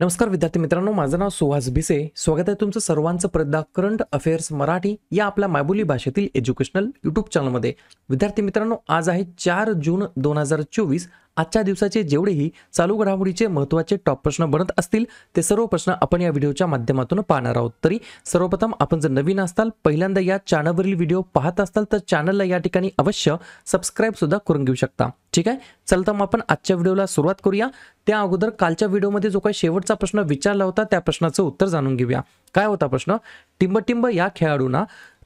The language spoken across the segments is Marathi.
नमस्कार विद्यार्थी मित्रांनो, माझं नाव सुहास भिसे. स्वागत आहे तुमचं सर्वांचं प्रदा करंट अफेअर्स मराठी या आपल्या मायबोली भाषेतील एज्युकेशनल यूट्यूब चॅनलमध्ये. विद्यार्थी मित्रांनो, आज आहे 4 जून 2024. आजच्या दिवसाचे जेवढेही चालू घडामोडीचे महत्त्वाचे टॉप प्रश्न बनत असतील ते सर्व प्रश्न आपण या व्हिडिओच्या माध्यमातून पाहणार आहोत. तरी सर्वप्रथम आपण जर नवीन असाल, पहिल्यांदा या चॅनलवरील व्हिडिओ पाहत असाल तर चॅनलला या ठिकाणी अवश्य सबस्क्राइब सुद्धा करून घेऊ शकता. ठीक आहे, चल तर मग आपण आजच्या व्हिडिओला सुरुवात करूया. त्या अगोदर कालच्या व्हिडिओमध्ये जो काही शेवटचा प्रश्न विचारला होता त्या प्रश्नाचं उत्तर जाणून घेऊया. काय होता प्रश्न? टिंबटिंब या खेळाडूंना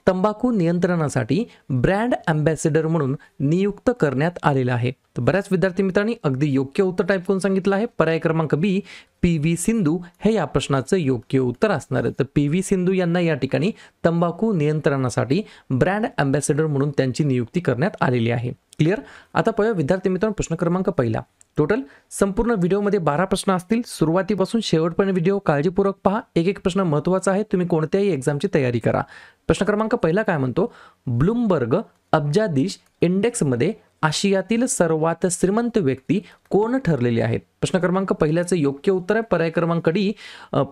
तंबाखू नियंत्रणासाठी ब्रँड अँबॅसेडर म्हणून नियुक्त करण्यात आलेला आहे. तर बऱ्याच विद्यार्थी मित्रांनी अगदी योग्य उत्तर टाईप करून सांगितलं आहे. पर्याय क्रमांक बी, पी.व्ही. सिंधू हे या प्रश्नाचं योग्य उत्तर असणार आहे. तर पी.व्ही. सिंधू यांना या ठिकाणी तंबाखू नियंत्रणासाठी ब्रँड अँबॅसेडर म्हणून त्यांची नियुक्ती करण्यात आलेली आहे. क्लिअर? आता पाहूया विद्यार्थी मित्रांनो प्रश्न क्रमांक पहिला. टोटल संपूर्ण व्हिडिओमध्ये 12 प्रश्न असतील. सुरुवातीपासून शेवटपर्यंत व्हिडिओ काळजीपूर्वक पहा. एक एक प्रश्न महत्त्वाचा आहे. तुम्ही कोणत्याही एक्झामची तयारी करा. प्रश्न क्रमांक पहिला काय म्हणतो? ब्लूमबर्ग अब्जाधीश इंडेक्समध्ये आशियातील सर्वात श्रीमंत व्यक्ती कोण ठरलेले आहेत? प्रश्न क्रमांक पहिल्याचं योग्य उत्तर आहे पर्याय क्रमांक डी.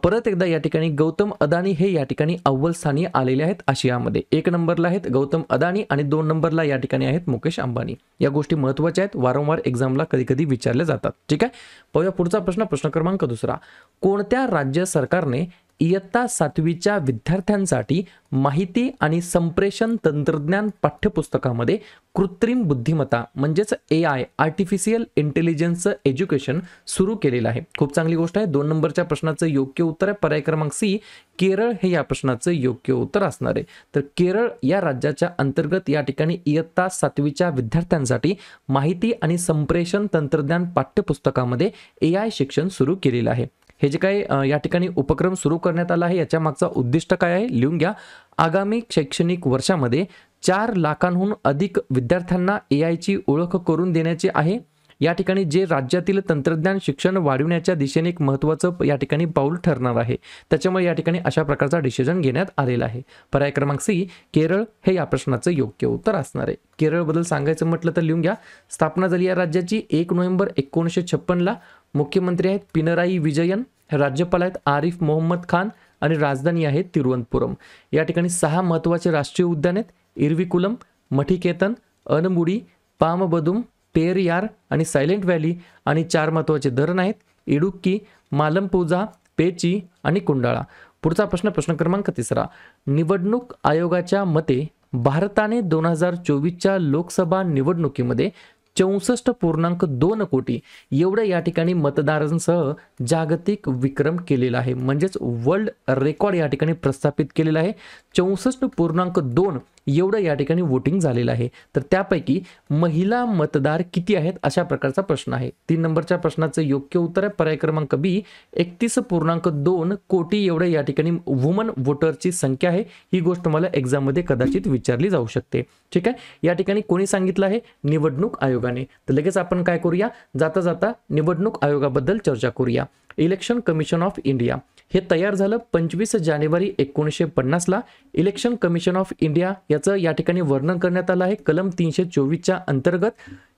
परत एकदा या ठिकाणी गौतम अदानी हे या ठिकाणी अव्वल स्थानी आलेले आहेत. आशियामध्ये 1 नंबरला आहेत गौतम अदानी आणि 2 नंबरला या ठिकाणी आहेत मुकेश अंबानी. या गोष्टी महत्त्वाच्या आहेत, वारंवार एक्झामला कधी कधी विचारले जातात. ठीक आहे, पाहूया पुढचा प्रश्न. प्रश्न क्रमांक दुसरा. कोणत्या राज्य सरकारने इयत्ता 7वीच्या विद्यार्थ्यांसाठी माहिती आणि संप्रेषण तंत्रज्ञान पाठ्यपुस्तकामध्ये कृत्रिम बुद्धिमत्ता म्हणजेच AI आर्टिफिशियल इंटेलिजन्स एज्युकेशन सुरू केलेलं आहे? खूप चांगली गोष्ट आहे. 2 नंबरच्या प्रश्नाचं योग्य उत्तर आहे पर्याय क्रमांक सी, केरळ हे या प्रश्नाचं योग्य उत्तर असणार आहे. तर केरळ या राज्याच्या अंतर्गत या ठिकाणी इयत्ता 7वीच्या विद्यार्थ्यांसाठी माहिती आणि संप्रेषण तंत्रज्ञान पाठ्यपुस्तकामध्ये AI शिक्षण सुरू केलेलं आहे. हे जे काही या ठिकाणी उपक्रम सुरू करण्यात आला आहे याच्या मागचा उद्दिष्ट काय आहे? लिहून घ्या. आगामी शैक्षणिक वर्षामध्ये 4 लाखांहून अधिक विद्यार्थ्यांना AIची ओळख करून देण्याची आहे. या ठिकाणी जे राज्यातील तंत्रज्ञान शिक्षण वाढवण्याच्या दिशेने एक महत्त्वाचं या ठिकाणी पाऊल ठरणार आहे. त्याच्यामुळे या ठिकाणी अशा प्रकारचा डिसिजन घेण्यात आलेला आहे. पर्याय क्रमांक सी, केरळ हे या प्रश्नाचं योग्य उत्तर असणार आहे. केरळबद्दल सांगायचं म्हटलं तर लिहून घ्या. स्थापना झाली या राज्याची 1 नोव्हेंबर 1956ला. मुख्यमंत्री आहेत पिनराई विजयन, राज्यपाल आहेत आरिफ मोहम्मद खान आणि राजधानी आहे तिरुवनंतपुरम. या ठिकाणी 6 महत्त्वाचे राष्ट्रीय उद्यान आहेत: इरविकुलम, मठीकेतन, अनमुडी, पामबदुम, पेरियार आणि सायलेंट व्हॅली. आणि 4 महत्त्वाचे धरण आहेत: इडुक्की, मालमपुझा, पेची आणि कुंडाळा. पुढचा प्रश्न. प्रश्न क्रमांक तिसरा. निवडणूक आयोगाच्या मते भारताने 2024च्या लोकसभा निवडणुकीमध्ये 64.2 कोटी एवढं या ठिकाणी मतदारांसह जागतिक विक्रम केलेला आहे. म्हणजेच वर्ल्ड रेकॉर्ड या ठिकाणी प्रस्थापित केलेला आहे. 64.2 एवढं या ठिकाणी वोटिंग झालेलं आहे. तर त्यापैकी महिला मतदार किती आहेत अशा प्रकारचा प्रश्न आहे. 3 नंबरच्या प्रश्नाचं योग्य उत्तर आहे पर्याय क्रमांक बी, 31.2 कोटी एवढं या ठिकाणी वुमन वोटरची संख्या आहे. ही गोष्ट मला एक्झाममध्ये कदाचित विचारली जाऊ शकते. ठीक आहे, या ठिकाणी कोणी सांगितलं आहे? निवडणूक आयोगाने. तर लगेच आपण काय करूया, जाता जाता निवडणूक आयोगाबद्दल चर्चा करूया. इलेक्शन कमिशन ऑफ इंडिया हे तयार झालं 25 जानेवारी 1950ला. इलेक्शन कमिशन ऑफ इंडिया याचं या ठिकाणी वर्णन करण्यात आलं आहे कलम 324च्या अंतर्गत.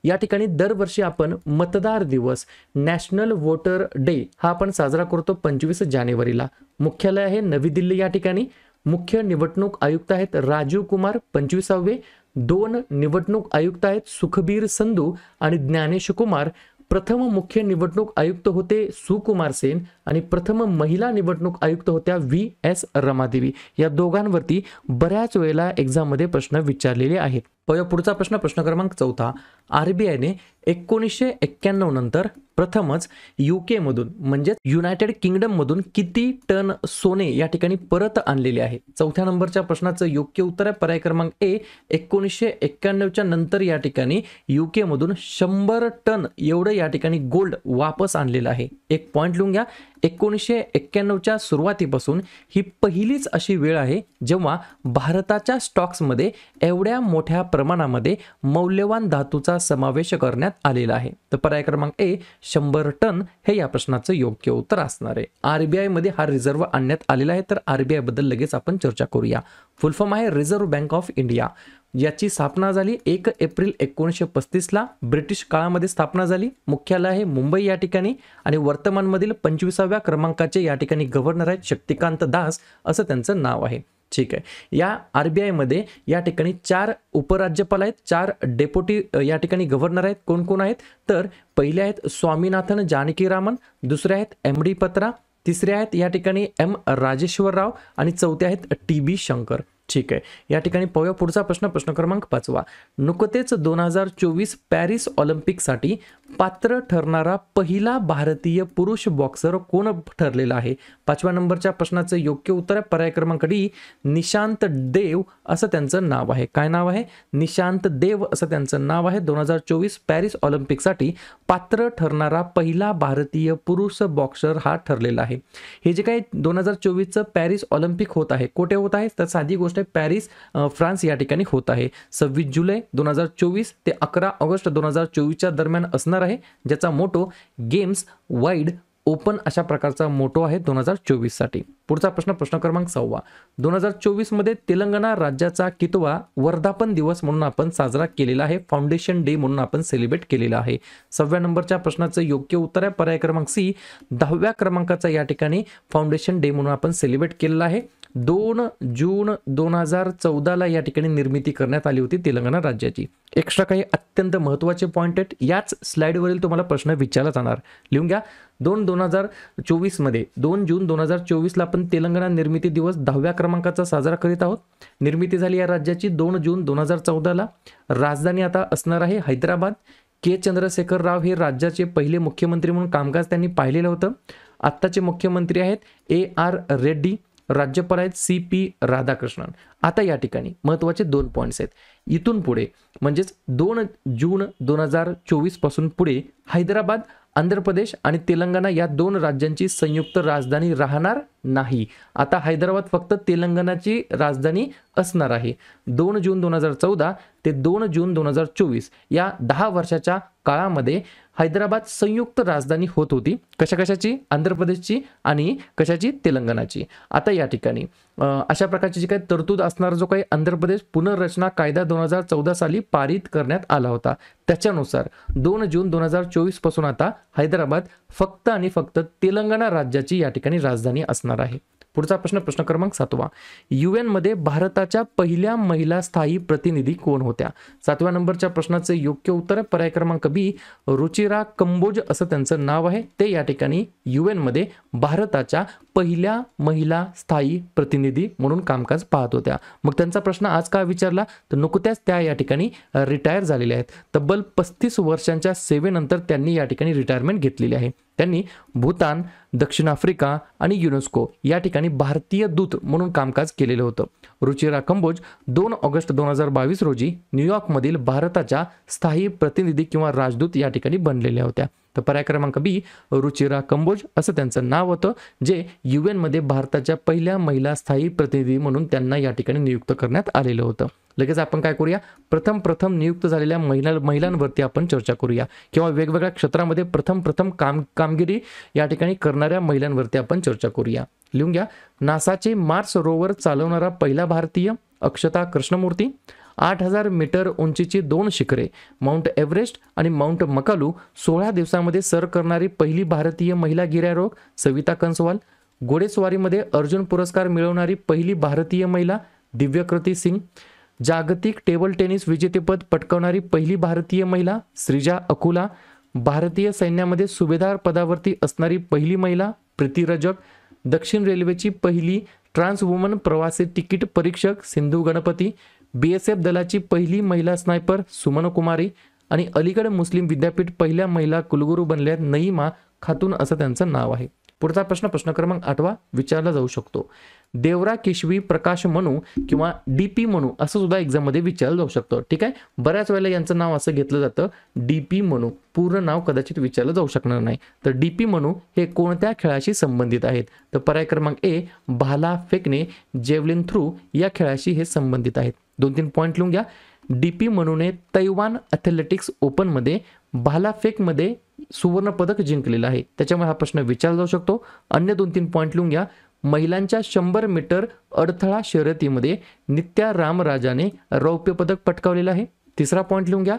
या ठिकाणी दरवर्षी आपण मतदार दिवस नॅशनल वोटर डे हा आपण साजरा करतो 25 जानेवारीला. मुख्यालय आहे नवी दिल्ली या ठिकाणी. मुख्य निवडणूक आयुक्त आहेत राजीव कुमार 25वे. 2 निवडणूक आयुक्त आहेत सुखबीर संधू आणि ज्ञानेश कुमार. प्रथम मुख्य निवडणूक आयुक्त होते सुकुमार सेन आणि प्रथम महिला निवडणूक आयुक्त होत्या VS रमादेवी. या दोघांवरती बऱ्याच वेळेला एक्झाममध्ये प्रश्न विचारलेले आहेत. पुढचा प्रश्न. प्रश्न क्रमांक 4. RBIने 1991 नंतर प्रथमच UK मधून म्हणजेच युनायटेड किंगडम मधून किती टन सोने या ठिकाणी परत आणलेले आहे? 4थ्या नंबरच्या प्रश्नाचं योग्य उत्तर आहे पर्याय क्रमांक ए, 1991च्या नंतर या ठिकाणी UK मधून 100 टन एवढं या ठिकाणी गोल्ड वापस आणलेलं आहे. एक पॉइंट लिहून घ्या. 1991च्या सुरुवातीपासून ही पहिलीच अशी वेळ आहे जेव्हा भारताच्या स्टॉक्समध्ये एवढ्या मोठ्या प्रमाणामध्ये मौल्यवान धातूचा समावेश करण्यात आलेला आहे. तर पर्याय क्रमांक ए, 100 टन हे या प्रश्नाचं योग्य उत्तर असणार आहे. RBI मध्ये हा रिझर्व्ह आणण्यात आलेला आहे. तर RBI बद्दल लगेच आपण चर्चा करूया. फुल फॉर्म आहे रिझर्व्ह बँक ऑफ इंडिया. याची स्थापना झाली 1 एप्रिल 1935ला, ब्रिटिश काळामध्ये स्थापना झाली, मुख्यालय आहे मुंबई या ठिकाणी, आणि वर्तमानमधील 25व्या क्रमांकाचे या ठिकाणी गव्हर्नर आहेत शक्तिकांत दास असं त्यांचं नाव आहे. ठीक आहे. या RBI मध्ये या ठिकाणी 4 उपराज्यपाल आहेत, 4 डेप्युटी या ठिकाणी गव्हर्नर आहेत. कोण कोण आहेत तर पहिले आहेत स्वामीनाथन जानकीरामन, दुसरे आहेत MD पत्रा, तिसरे आहेत या ठिकाणी M राजेश्वर राव आणि चौथे आहेत TB शंकर. ठीक आहे. या ठिकाणी पाहूया पुढचा प्रश्न, प्रश्न क्रमांक 5. नुकतेच 2024 पॅरिस ऑलिम्पिकसाठी पात्र ठरणारा पहिला भारतीय पुरुष बॉक्सर कोण ठरलेला आहे? 5व्या नंबरच्या प्रश्नाचं योग्य उत्तर आहे पर्याय क्रमांक डी, निशांत देव असं त्यांचं नाव आहे. काय नाव आहे? निशांत देव असं त्यांचं नाव आहे. 2024 पॅरिस ऑलिम्पिकसाठी पात्र ठरणारा पहिला भारतीय पुरुष बॉक्सर हा ठरलेला आहे. हे जे काही 2024चं पॅरिस ऑलिम्पिक होत आहे, कुठे होत आहे तर साधी गोष्ट आहे, पॅरिस फ्रान्स या ठिकाणी होत आहे. 26 जुलै 2024 ते 11 ऑगस्ट 2024च्या दरम्यान असणार आहे, ज्याचा मोटो गेम्स वाईड ओपन अशा प्रकारचा मोटो आहे 2024 साठी. पुढचा प्रश्न, प्रश्न क्रमांक 6. 2024 मध्ये तेलंगणा राज्याचा कितवा वर्धापन दिवस म्हणून आपण साजरा केलेला आहे? फाउंडेशन डे म्हणून आपण सेलिब्रेट केलेला आहे. 6व्या नंबरच्या प्रश्नाचं योग्य उत्तर आहे पर्याय क्रमांक सी, 10व्या क्रमांकाचा या ठिकाणी फाउंडेशन डे म्हणून आपण सेलिब्रेट केलेला आहे. 2 जून 2014ला या ठिकाणी निर्मिती करण्यात आली होती तेलंगणा राज्याची. एक्स्ट्रा काही अत्यंत महत्त्वाचे पॉइंट आहेत, याच स्लाइडवरील तुम्हाला प्रश्न विचारला जाणार. लिहून घ्या. 2024 मध्ये 2 जून 2024ला आपण तेलंगणा निर्मिती दिवस 10व्या क्रमांकाचा साजरा करीत आहोत. निर्मिती झाली या राज्याची 2 जून 2014ला. राजधानी आता असणार आहे हैदराबाद. के चंद्रशेखर राव हे राज्याचे पहिले मुख्यमंत्री म्हणून कामकाज त्यांनी पाहिलेलं होतं. आत्ताचे मुख्यमंत्री आहेत AR रेड्डी, राज्यपाल आहेत CP राधाकृष्णन. आता या ठिकाणी महत्त्वाचे 2 पॉइंट्स आहेत. इथून पुढे म्हणजेच 2 जून 2024 पासून पुढे हैदराबाद, आंध्र प्रदेश आणि तेलंगणा या 2 राज्यांची संयुक्त राजधानी राहणार नाही. आता हैदराबाद फक्त तेलंगणाची राजधानी असणार आहे. 2 जून 2014 ते 2 जून 2024 या 10 वर्षाच्या काळामध्ये हैदराबाद संयुक्त राजधानी होत होती. कशाची? आंध्र प्रदेशची आणि कशाची? तेलंगणाची. आता या ठिकाणी अशा प्रकारची जी काही तरतूद असणार, जो काही आंध्र प्रदेश पुनर्रचना कायदा 2014 साली पारित करण्यात आला होता, त्याच्यानुसार 2 जून 2024 पासून आता हैदराबाद फक्त आणि फक्त तेलंगणा राज्याची या ठिकाणी राजधानी असणार आहे. पुढचा प्रश्न, प्रश्न क्रमांक 7. UN मध्ये भारताच्या पहिल्या महिला स्थायी प्रतिनिधी कोण होत्या? 7व्या नंबरच्या प्रश्नाचं योग्य उत्तर आहे पर्याय क्रमांक बी, रुचिरा कंबोज असं त्यांचं नाव आहे. ते या ठिकाणी UN मध्ये भारताच्या पहिल्या महिला स्थायी प्रतिनिधी म्हणून कामकाज पाहत होत्या. मग त्यांचा प्रश्न आज का विचारला तर नुकत्याच त्या या ठिकाणी रिटायर झालेल्या आहेत. तब्बल 35 वर्षांच्या सेवेनंतर त्यांनी या ठिकाणी रिटायरमेंट घेतलेली आहे. त्यांनी भूतान, दक्षिण आफ्रिका आणि युनेस्को या ठिकाणी भारतीय दूत म्हणून कामकाज केलेलं होतं. रुचिरा कंबोज 2 ऑगस्ट 2022 रोजी न्यूयॉर्कमधील भारताच्या स्थायी प्रतिनिधी किंवा राजदूत या ठिकाणी बनलेल्या होत्या. तर पर्याय क्रमांक बी, रुचिरा कंबोज असं त्यांचं नाव होतं, जे UN मध्ये भारताच्या पहिल्या महिला स्थायी प्रतिनिधी म्हणून त्यांना या ठिकाणी नियुक्त करण्यात आलेलं होतं. लगेच आपण काय करूया, प्रथम नियुक्त झालेल्या महिलांवरती आपण चर्चा करूया, किंवा वेगवेगळ्या क्षेत्रामध्ये प्रथम कामगिरी या ठिकाणी करणाऱ्या महिलांवरती आपण चर्चा करूया. लिहून घ्या. नासाचे मार्स रोवर चालवणारा पहिला भारतीय अक्षता कृष्णमूर्ती. 8000 मीटर उंचीची 2 शिखरे माउंट एव्हरेस्ट आणि माउंट मकालू 16 दिवसांमध्ये सर करणारी पहिली भारतीय महिला गिर्यारोहक सविता कंसवाल. घोडेस्वारीमध्ये अर्जुन पुरस्कार मिळवणारी पहिली भारतीय महिला दिव्यकृती सिंग. जागतिक टेबल टेनिस विजेतेपद पटकावणारी पहिली भारतीय महिला श्रीजा अकुला. भारतीय सैन्यामध्ये सुभेदार पदावरती असणारी पहिली महिला प्रीती रजक. दक्षिण रेल्वेची पहिली ट्रान्स वुमन प्रवासी तिकीट परीक्षक सिंधू गणपती. BSF दलाची पहिली महिला स्नायपर सुमन कुमारी. आणि अलीगड मुस्लिम विद्यापीठ पहिल्या महिला कुलगुरू बनल्या नईमा खातून असं त्यांचं नाव आहे. पुढचा प्रश्न, प्रश्न क्रमांक 8 विचारला जाऊ शकतो. देवरा केशवी प्रकाश मनू किंवा DP मनू असं सुद्धा एक्झाम मध्ये विचारलं जाऊ शकतं. ठीक आहे. बऱ्याच वेळेला यांचं नाव असं घेतलं जातं DP मनू, पूर्ण नाव कदाचित विचारलं जाऊ शकणार नाही. तर DP मनू हे कोणत्या खेळाशी संबंधित आहेत? तर पर्याय क्रमांक ए, भाला फेकणे जेवलिन थ्रू या खेळाशी हे संबंधित आहेत. 2-3 पॉईंट लिहून घ्या. DP मनूने तैवान ॲथलेटिक्स ओपनमध्ये भालाफेकमध्ये सुवर्ण पदक जिंकलेलं आहे, त्याच्यामुळे हा प्रश्न विचारला जाऊ शकतो. अन्य 2-3 पॉईंट लिहून घ्या. महिलांच्या 100 मीटर अडथळा शर्यतीमध्ये नित्या रामराजाने रौप्य पदक पटकावलेलं आहे. तिसरा पॉईंट लिहून घ्या.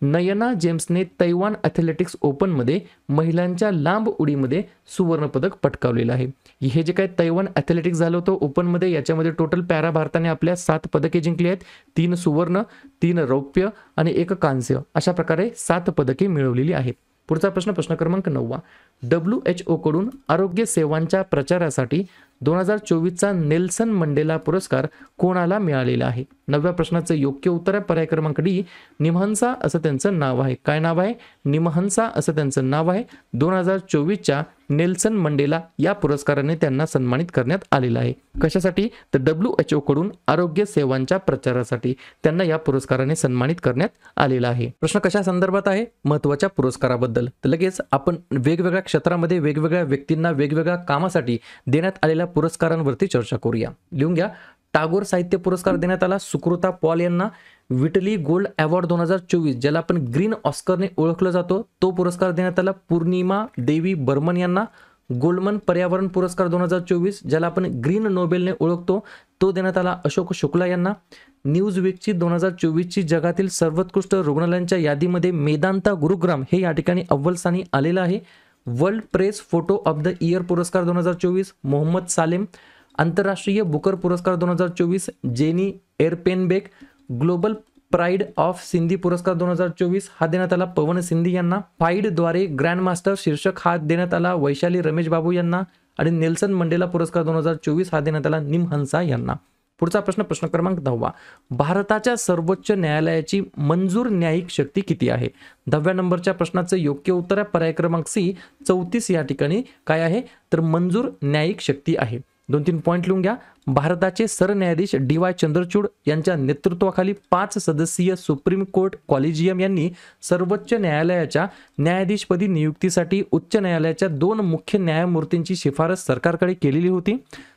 नयना जेम्सने तैवान ॲथलेटिक्स ओपनमध्ये महिलांच्या लांब उडीमध्ये सुवर्ण पदक पटकावलेलं आहे. हे जे काही तैवान ॲथलेटिक्स झालं होतं ओपनमध्ये, याच्यामध्ये टोटल पॅरा भारताने आपल्या 7 पदके जिंकली आहेत. 3 सुवर्ण, 3 रौप्य आणि 1 कांस्य, अशा प्रकारे 7 पदके मिळवलेली आहेत. पुढचा प्रश्न क्रमांक 9. WHO कडून आरोग्य सेवांच्या प्रचारासाठी 2024चा नेल्सन मंडेला पुरस्कार कोणाला मिळालेला आहे? 9व्या प्रश्नाचं योग्य उत्तर आहे पर्याय क्रमांक डी, निमहंसा असं त्यांचं नाव आहे. काय नाव आहे? निमहंसा असं त्यांचं नाव आहे. 2024च्या नेल्सन मंडेला या पुरस्काराने त्यांना सन्मानित करण्यात आलेलं आहे. कशासाठी? तर WHO कडून आरोग्य सेवांच्या प्रचारासाठी त्यांना या पुरस्काराने सन्मानित करण्यात आलेला आहे. प्रश्न कशा संदर्भात आहे? महत्त्वाच्या पुरस्काराबद्दल. तर लगेच आपण वेगवेगळ्या क्षेत्रामध्ये वेगवेगळ्या व्यक्तींना वेगवेगळ्या कामासाठी देण्यात आलेल्या पुरस्कारांवरती चर्चा करूया. लिहून घ्या. टागोर साहित्य पुरस्कार देण्यात आला सुकृता पॉल यांना. विटली गोल्ड अवॉर्ड 2024, ज्याला आपण ग्रीन ऑस्करने ओळखलं जातो, तो पुरस्कार देण्यात आला पूर्णिमा देवी बर्मन यांना. गोल्डमन पर्यावरण पुरस्कार 2024, ज्याला आपण ग्रीन नोबेलने ओळखतो, तो देण्यात आला अशोक शुक्ला यांना. न्यूजवीकची 2024ची जगातील सर्वोत्कृष्ट रुग्णालयांच्या यादीमध्ये मेदांता गुरुग्राम हे या ठिकाणी अव्वल स्थानी आलेलं आहे. World press photo of the year पुरस्कार 2024 मोहम्मद सालेम. आंतरराष्ट्रीय बुकर पुरस्कार 2024 Jenny Erpenbeck. Global pride of Sindhi पुरस्कार 2024 हा देण्यात आला पवन सिंधी यांना. फाईडद्वारे ग्रँडमास्टर शीर्षक हा देण्यात आला वैशाली रमेश बाबू यांना. आणि नेल्सन मंडेला पुरस्कार 2024 हा देण्यात आला निमहंसा यांना. पुढचा प्रश्न क्रमांक 10. भारताच्या सर्वोच्च न्यायालयाची मंजूर न्यायिक शक्ती किती आहे? 10व्या नंबरच्या प्रश्नाचं योग्य उत्तर आहे पर्याय क्रमांक सी, 34 या ठिकाणी काय आहे? तर मंजूर न्यायिक शक्ती आहे. 2-3 पॉईंट लिहून घ्या. भारताचे सरन्यायाधीश DY चंद्रचूड यांच्या नेतृत्वाखाली 5 सदस्यीय सुप्रीम कोर्ट कॉलेजियम यांनी सर्वोच्च न्यायालयाच्या न्यायाधीशपदी नियुक्तीसाठी उच्च न्यायालयाच्या 2 मुख्य न्यायमूर्तींची शिफारस सरकारकडे केलेली होती.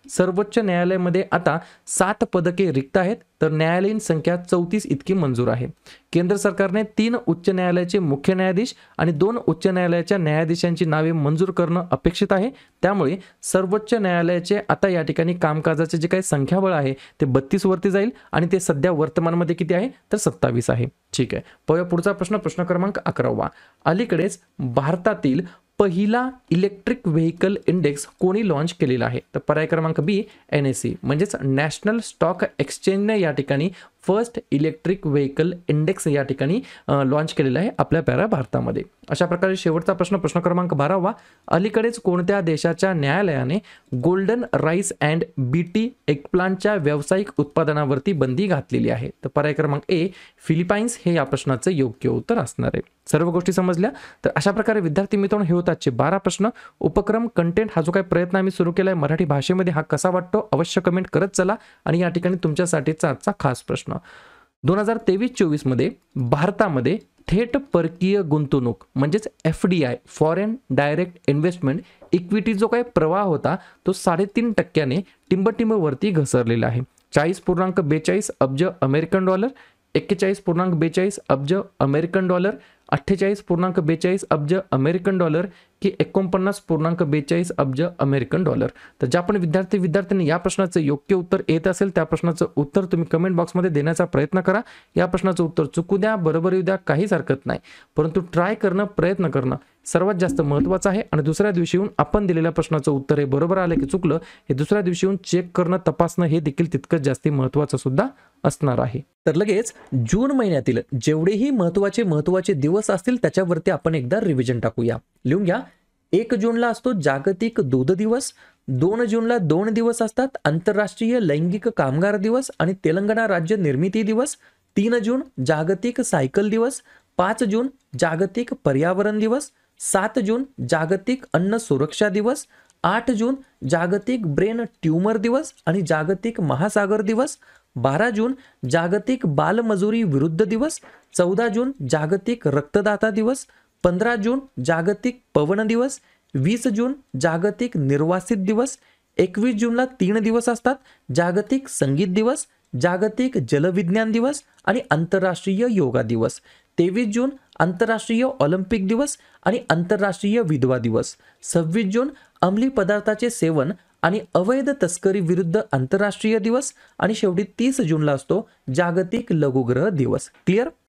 सर्वोच्च न्यायालयामध्ये आता 7 पदके रिक्त आहेत, तर न्यायालयीन संख्या 34 इतकी मंजूर आहे. केंद्र सरकारने 3 उच्च न्यायालयाचे मुख्य न्यायाधीश आणि 2 उच्च न्यायालयाच्या न्यायाधीशांची नावे मंजूर करणं अपेक्षित आहे. त्यामुळे सर्वोच्च न्यायालयाचे आता या ठिकाणी कामकाजाचे जे काही संख्याबळ आहे ते 32 वरती जाईल आणि ते सध्या वर्तमानमध्ये किती आहे? तर 27 आहे. ठीक आहे. पुढचा प्रश्न क्रमांक 11. अलीकडेच भारतातील पहिला इलेक्ट्रिक व्हेकल इंडेक्स कोणी लॉन्च केलेला आहे? तर पर्याय क्रमांक बी, NSE म्हणजेच नॅशनल स्टॉक एक्सचेंजने या ठिकाणी फर्स्ट इलेक्ट्रिक व्हेकल इंडेक्स या ठिकाणी लॉन्च केलेला आहे आपल्या पॅरा भारतामध्ये. अशा प्रकारे शेवटचा प्रश्न क्रमांक 12. अलीकडेच कोणत्या देशाच्या न्यायालयाने गोल्डन राईस अँड बीटी एगप्लांटच्या व्यावसायिक उत्पादनावरती बंदी घातलेली आहे? तर पर्याय क्रमांक ए, फिलिपाईन्स हे या प्रश्नाचं योग्य उत्तर असणार आहे. सर्व गोष्टी समजल्या? तर अशा प्रकारे विद्यार्थी मित्रांनो हे होतात 12 प्रश्न. उपक्रम कंटेंट हा जो काही प्रयत्न आम्ही सुरू केला आहे मराठी भाषेमध्ये, हा कसा वाटतो अवश्य कमेंट करत चला. आणि या ठिकाणी तुमच्यासाठीचा आजचा खास प्रश्न, 2023-24 मध्ये भारतामध्ये थेट परकीय गुंतवणूक म्हणजेच FDI foreign direct investment equity जो काही प्रवाह होता तो 3.5% टिंबटिंबवरती घसरलेला आहे. 40.42 अब्ज अमेरिकन डॉलर, 41.42 अब्ज अमेरिकन डॉलर, 48.42 अब्ज अमेरिकन डॉलर की 49.42 अब्ज अमेरिकन डॉलर. तर ज्या पण विद्यार्थ्यांनी या प्रश्नाचं योग्य उत्तर येत असेल त्या प्रश्नाचं उत्तर तुम्ही कमेंट बॉक्समध्ये देण्याचा प्रयत्न करा. या प्रश्नाचं उत्तर चुकू द्या, बरोबर येऊ द्या, काहीच हरकत नाही, परंतु ट्राय करणं, प्रयत्न करणं सर्वात जास्त महत्त्वाचं आहे. आणि दुसऱ्या दिवशी येऊन आपण दिलेल्या प्रश्नाचं उत्तर हे बरोबर आलं की चुकलं हे दुसऱ्या दिवशी येऊन चेक करणं, तपासणं हे देखील तितकंच जास्त महत्त्वाचं सुद्धा असणार आहे. तर लगेच जून महिन्यातील जेवढेही महत्त्वाचे दिवस असतील त्याच्यावरती आपण एकदा रिव्हिजन टाकूया. लिहून घ्या. 1 जूनला असतो जागतिक दूध दिवस. 2 जूनला 2 दिवस असतात आंतरराष्ट्रीय लैंगिक कामगार दिवस आणि तेलंगणा राज्य निर्मिती दिवस. 3 जून जागतिक सायकल दिवस. 5 जून जागतिक पर्यावरण दिवस. 7 जून जागतिक अन्न सुरक्षा दिवस. 8 जून जागतिक ब्रेन ट्यूमर दिवस आणि जागतिक महासागर दिवस. 12 जून जागतिक बालमजुरी विरुद्ध दिवस. 14 जून जागतिक रक्तदाता दिवस. 15 जून जागतिक पवन दिवस. 20 जून जागतिक निर्वासित दिवस. 21 जूनला 3 दिवस असतात, जागतिक संगीत दिवस, जागतिक जलविज्ञान दिवस आणि आंतरराष्ट्रीय योगा दिवस. 23 जून आंतरराष्ट्रीय ऑलिम्पिक दिवस आणि आंतरराष्ट्रीय विधवा दिवस. 26 जून अंमली पदार्थाचे सेवन आणि अवैध तस्करी विरुद्ध आंतरराष्ट्रीय दिवस आणि शेवटी 30 जूनला असतो जागतिक लघुग्रह दिवस. क्लिअर?